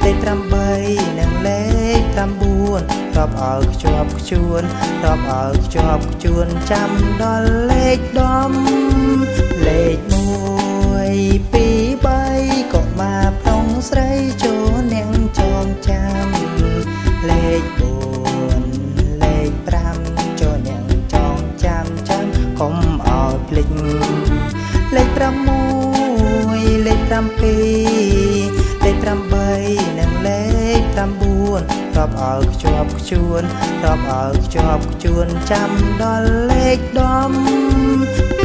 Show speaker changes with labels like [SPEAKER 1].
[SPEAKER 1] លេខ8និងលេខ9រាប់ឲ្យខ្ជាប់ខ្ជួនរាប់ឲ្យខ្ជាប់ខ្ជួនចាំដល់លេខដំលេខ1 2 3ក៏មកប្រុងស្រីចូលនាងចងចាំលេខ4លេខ5ចូលនាងចងចាំកុំឲ្យភ្លេចលេខ6លេខ7លេខ8និងលេខ9រាប់ឲ្យខ្ជាប់ខ្ជួនរាប់ឲ្យខ្ជាប់ខ្ជួនចាំដល់លេខដំ